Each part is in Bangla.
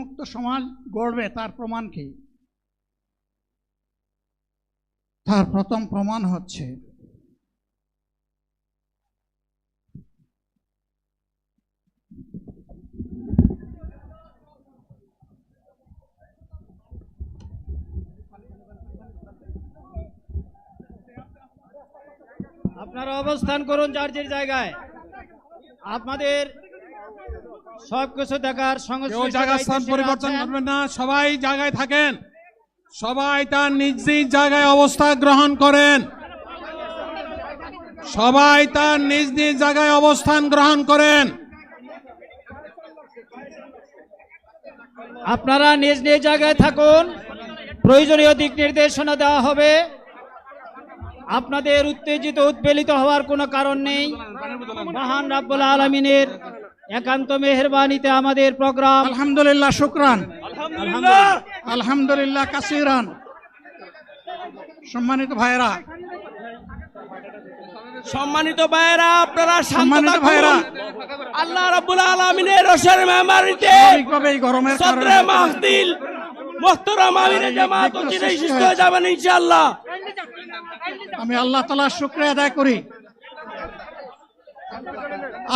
দুর্নীতিমুক্ত সমাজ গড়বে তার প্রমাণ কি? তার প্রথম প্রমাণ হচ্ছে আপনারা অবস্থান করুন যার যার জায়গায়। আপনাদের সবকিছু দেখার জায়গা স্থান পরিবর্তন করবেন না, সবাই জায়গায় থাকেন, সবাই তার নিজ নিজ জায়গায় অবস্থা গ্রহণ করেন, সবাই তার নিজ নিজ জায়গায় অবস্থান গ্রহণ করেন। আপনারা নিজ নিজ জায়গায় থাকুন, প্রয়োজনীয় দিক নির্দেশনা দেওয়া হবে। আপনাদের উত্তেজিত উদ্বেলিত হওয়ার কোনো কারণ নেই। মহান রাব্বুল আলামিনের একান্ত মেহেরবানিতে আমাদের প্রোগ্রাম আলহামদুলিল্লাহ, শুকরান, আলহামদুলিল্লাহ কাসিরান। সম্মানিত ভাইরা, আপনারা সম্মানিত ভাইরা, আল্লাহ রাব্বুল আলামিনের রসের মেহমানিতে স্বাভাবিকভাবে এই গরমের সদরে মাহফিল মুহতারাম আমিরে জামাত অচিরেই সুস্থ হয়ে যাবেন ইনশাআল্লাহ। আমি আল্লাহ তাআলার শুকরিয়া আদায় করি,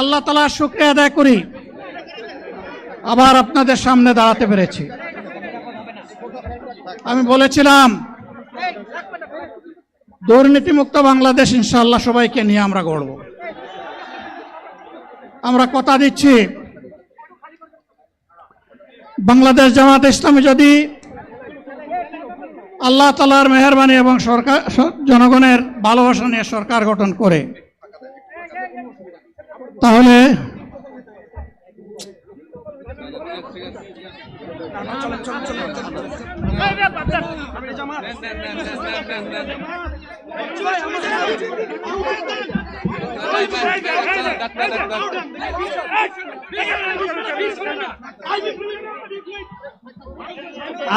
আল্লাহ তাআলার শুকরিয়া আদায় করি আবার আপনাদের সামনে দাঁড়াতে পেরেছি। আমি বলেছিলাম দুর্নীতিমুক্ত বাংলাদেশ ইনশাআল্লাহ সবাইকে নিয়ে আমরা গড়ব। আমরা কথা দিচ্ছি, বাংলাদেশ জামাত ইসলামী যদি আল্লাহ তাআলার মেহেরবানি এবং সরকার জনগণের ভালোবাসা নিয়ে সরকার গঠন করে, তাহলে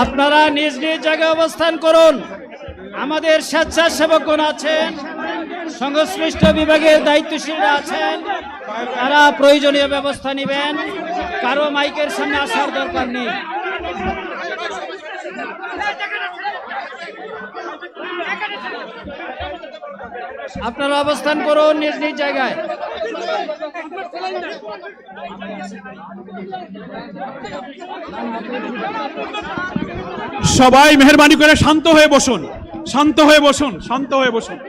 আপনারা নিজ নিজ জায়গায় অবস্থান করুন। আমাদের স্বেচ্ছাসেবকগণ আছেন, সংশ্লিষ্ট বিভাগের দায়িত্বশীলরা আছেন, তারা প্রয়োজনীয় ব্যবস্থা নেবেন। কারো মাইকের সামনে আসার দরকার নেই। আপনারা অবস্থান করুন নিজ নিজ জায়গায়। সবাই মেহেরবানি করে শান্ত হয়ে বসুন, শান্ত হয়ে বসুন, শান্ত হয়ে বসুন।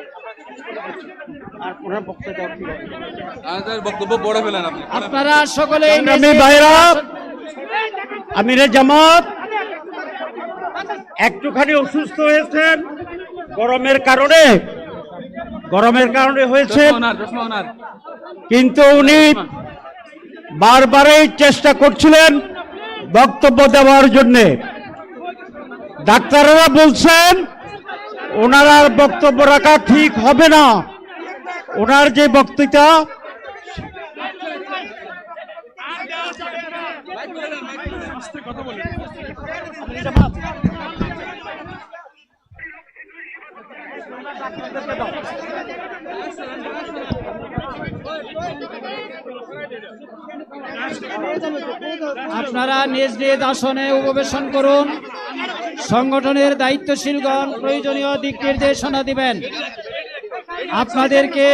আপনারা সকলে আমিরে জামাত একটুখানি অসুস্থ হয়েছেন, গরমের কারণে হয়েছে, কিন্তু উনি বারবারই চেষ্টা করছিলেন বক্তব্য দেওয়ার জন্যে। ডাক্তাররা বলছেন ওনার আর বক্তব্য রাখা ঠিক হবে না। ওনার যে বক্তৃতা আপনারা নিজ নিজ আসনে উপবেশন করুন। সংগঠনের দায়িত্বশীলগণ প্রয়োজনীয় দিক নির্দেশনা দিবেন। আপনাদেরকে